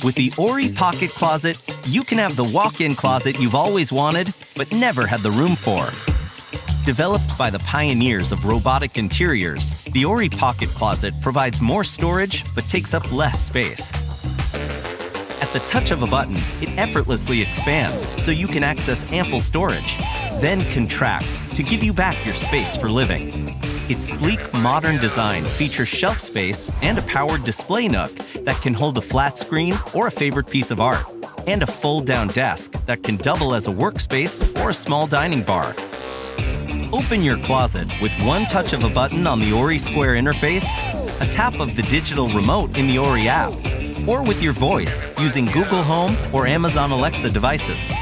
With the Ori Pocket Closet, you can have the walk-in closet you've always wanted, but never had the room for. Developed by the pioneers of robotic interiors, the Ori Pocket Closet provides more storage, but takes up less space. At the touch of a button, it effortlessly expands so you can access ample storage, then contracts to give you back your space for living. Its sleek, modern design features shelf space and a powered display nook that can hold a flat screen or a favorite piece of art, and a fold-down desk that can double as a workspace or a small dining bar. Open your closet with one touch of a button on the Ori Square interface, a tap of the digital remote in the Ori app, or with your voice using Google Home or Amazon Alexa devices.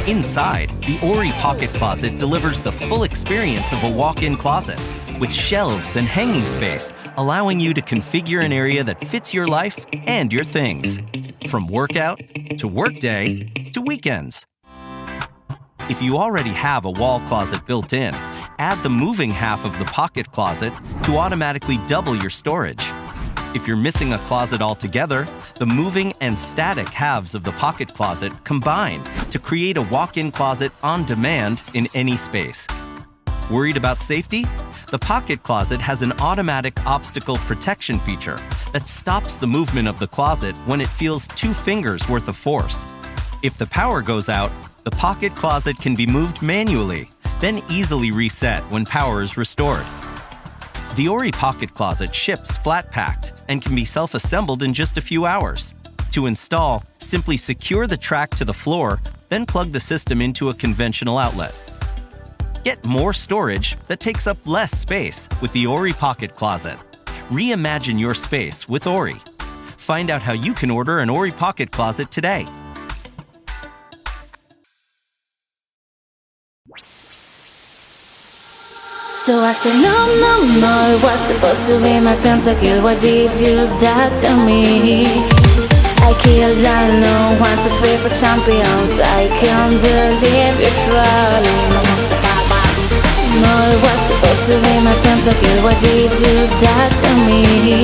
Inside, the Ori Pocket Closet delivers the full experience of a walk-in closet, with shelves and hanging space, allowing you to configure an area that fits your life and your things, from workout to workday to weekends. If you already have a wall closet built in, add the moving half of the pocket closet to automatically double your storage. If you're missing a closet altogether, the moving and static halves of the pocket closet combine to create a walk-in closet on demand in any space. Worried about safety? The pocket closet has an automatic obstacle protection feature that stops the movement of the closet when it feels 2 fingers worth of force. If the power goes out, the pocket closet can be moved manually, then easily reset when power is restored. The Ori Pocket Closet ships flat-packed and can be self-assembled in just a few hours. To install, simply secure the track to the floor, then plug the system into a conventional outlet. Get more storage that takes up less space with the Ori Pocket Closet. Reimagine your space with Ori. Find out how you can order an Ori Pocket Closet today. So I said, no, it was supposed to be my pentakill. Why did you die to me? I killed, I know, 1, 2, 3 for champions. I can't believe you're trolling. No, it was supposed to be my pentakill. Why did you die to me?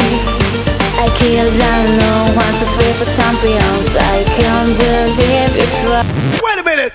I killed, I know, 1, 2, 3 for champions. I can't believe you're trolling. Wait a minute!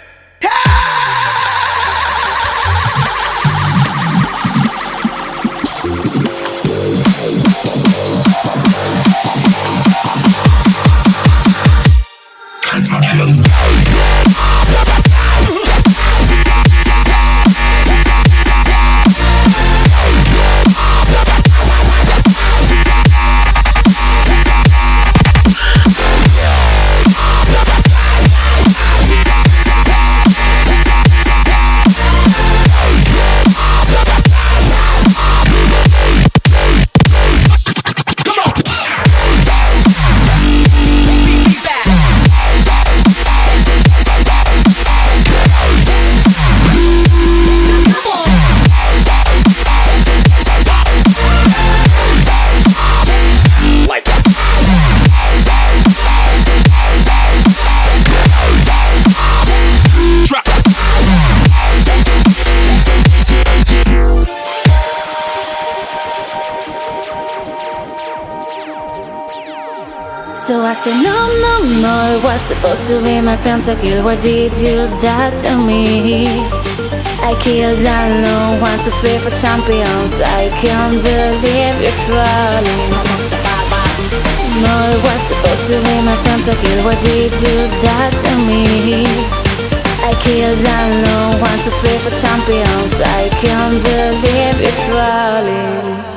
So I said, no, it was supposed to be my pentakill. Why did you die to me? I killed, I know, 1, 2, 3 for champions. I can't believe you're trolling. No, it was supposed to be my pentakill. Why did you die to me? I killed, I know, 1, 2, 3 for champions. I can't believe you're trolling.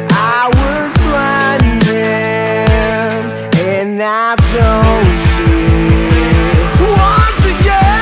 I was blinded and I don't see once again.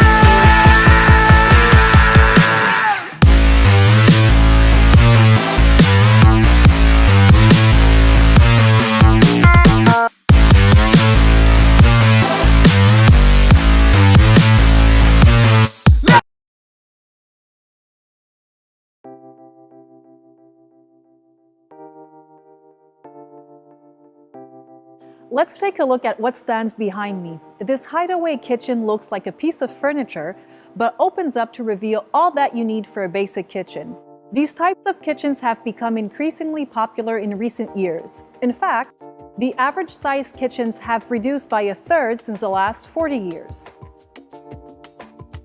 Let's take a look at what stands behind me. This hideaway kitchen looks like a piece of furniture, but opens up to reveal all that you need for a basic kitchen. These types of kitchens have become increasingly popular in recent years. In fact, the average size kitchens have reduced by 1/3 since the last 40 years.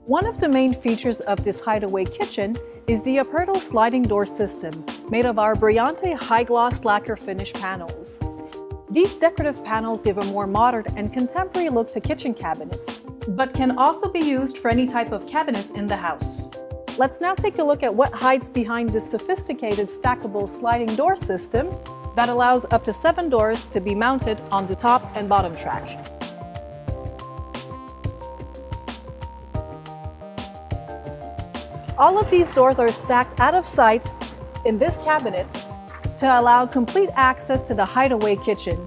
One of the main features of this hideaway kitchen is the Aperto sliding door system, made of our Brilliante high-gloss lacquer finish panels. These decorative panels give a more modern and contemporary look to kitchen cabinets, but can also be used for any type of cabinets in the house. Let's now take a look at what hides behind this sophisticated stackable sliding door system that allows up to 7 doors to be mounted on the top and bottom track. All of these doors are stacked out of sight in this cabinet to allow complete access to the hideaway kitchen.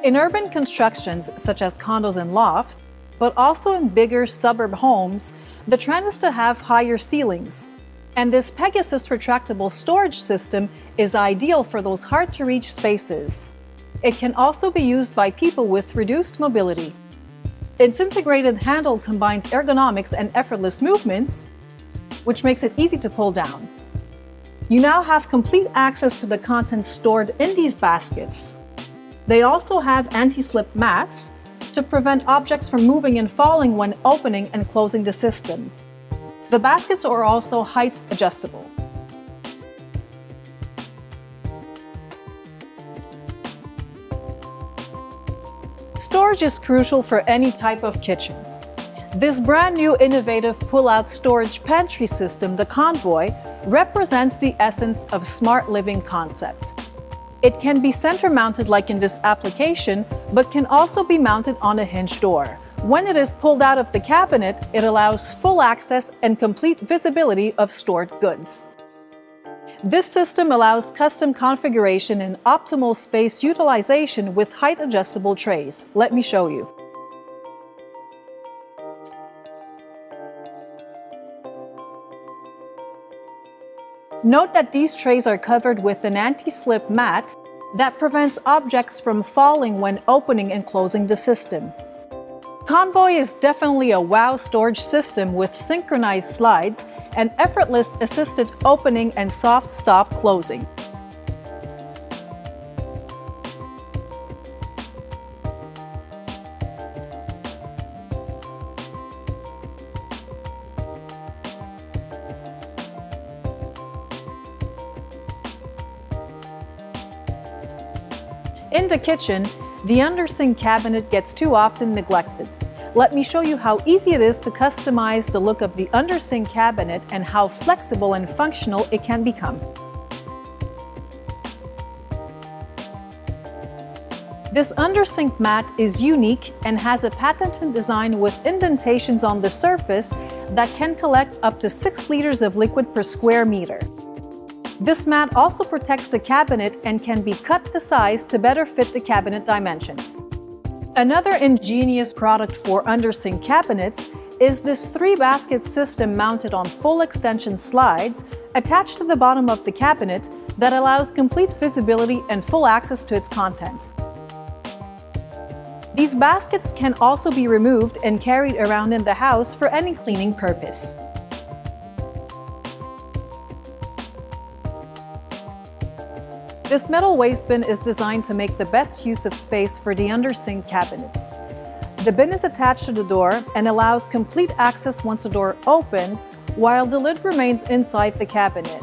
In urban constructions such as condos and lofts, but also in bigger suburb homes, the trend is to have higher ceilings. And this Pegasus retractable storage system is ideal for those hard-to-reach spaces. It can also be used by people with reduced mobility. Its integrated handle combines ergonomics and effortless movement, which makes it easy to pull down. You now have complete access to the contents stored in these baskets. They also have anti-slip mats to prevent objects from moving and falling when opening and closing the system. The baskets are also height adjustable. Storage is crucial for any type of kitchens. This brand new innovative pull-out storage pantry system, the Convoy, represents the essence of smart living concept. It can be center-mounted like in this application, but can also be mounted on a hinge door. When it is pulled out of the cabinet, it allows full access and complete visibility of stored goods. This system allows custom configuration and optimal space utilization with height-adjustable trays. Let me show you. Note that these trays are covered with an anti-slip mat that prevents objects from falling when opening and closing the system. Convoy is definitely a wow storage system with synchronized slides and effortless assisted opening and soft stop closing. In the kitchen, the undersink cabinet gets too often neglected. Let me show you how easy it is to customize the look of the undersink cabinet and how flexible and functional it can become. This undersink mat is unique and has a patented design with indentations on the surface that can collect up to 6 liters of liquid per square meter. This mat also protects the cabinet and can be cut to size to better fit the cabinet dimensions. Another ingenious product for undersink cabinets is this 3-basket system mounted on full extension slides attached to the bottom of the cabinet that allows complete visibility and full access to its content. These baskets can also be removed and carried around in the house for any cleaning purpose. This metal waste bin is designed to make the best use of space for the undersink cabinet. The bin is attached to the door and allows complete access once the door opens, while the lid remains inside the cabinet.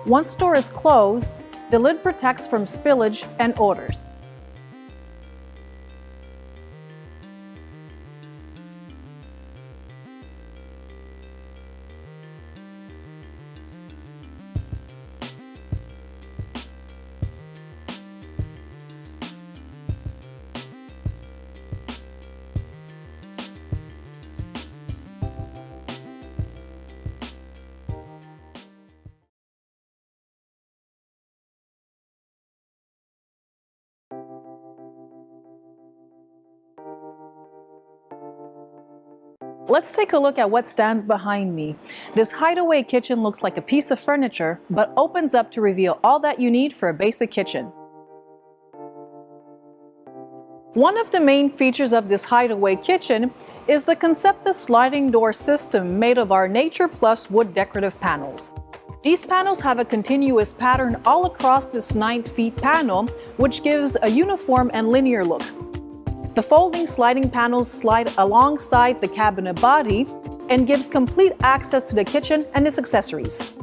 Once the door is closed, The lid protects from spillage and odors. Let's take a look at what stands behind me. This hideaway kitchen looks like a piece of furniture, but opens up to reveal all that you need for a basic kitchen. One of the main features of this hideaway kitchen is the Concepta sliding door system made of our Nature Plus wood decorative panels. These panels have a continuous pattern all across this 9-feet panel, which gives a uniform and linear look. The folding sliding panels slide alongside the cabinet body and gives complete access to the kitchen and its accessories.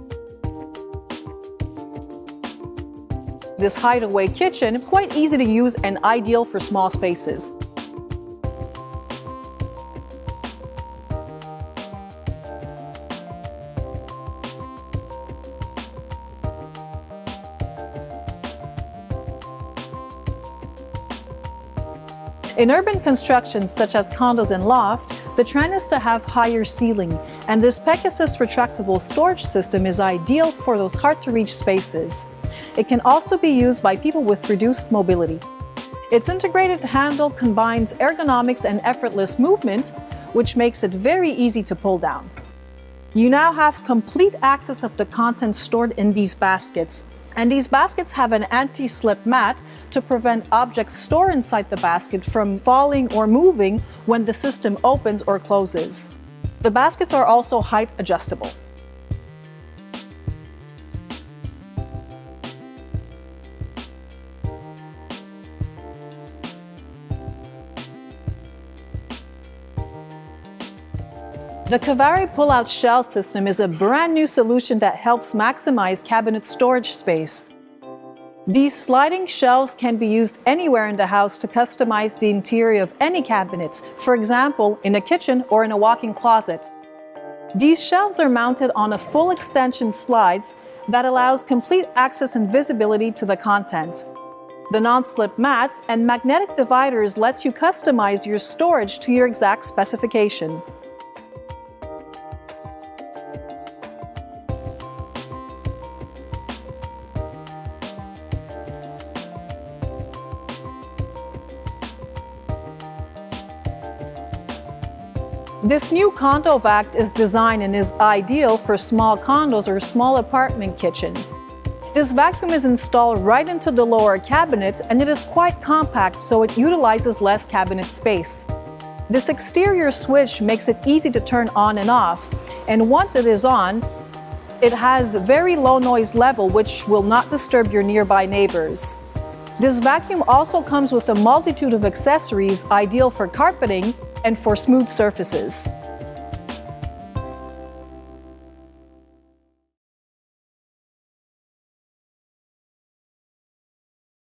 This hideaway kitchen is quite easy to use and ideal for small spaces. In urban constructions such as condos and loft, the trend is to have higher ceiling, and this Pegasus retractable storage system is ideal for those hard-to-reach spaces. It can also be used by people with reduced mobility. Its integrated handle combines ergonomics and effortless movement, which makes it very easy to pull down. You now have complete access of the contents stored in these baskets. And these baskets have an anti-slip mat to prevent objects stored inside the basket from falling or moving when the system opens or closes. The baskets are also height adjustable. The Cavari pull-out shelf system is a brand new solution that helps maximize cabinet storage space. These sliding shelves can be used anywhere in the house to customize the interior of any cabinet, for example, in a kitchen or in a walk-in closet. These shelves are mounted on a full extension slides that allows complete access and visibility to the content. The non-slip mats and magnetic dividers lets you customize your storage to your exact specification. This new condo vac is designed and is ideal for small condos or small apartment kitchens. This vacuum is installed right into the lower cabinet and it is quite compact, so it utilizes less cabinet space. This exterior switch makes it easy to turn on and off, and once it is on, it has very low noise level which will not disturb your nearby neighbors. This vacuum also comes with a multitude of accessories ideal for carpeting and for smooth surfaces.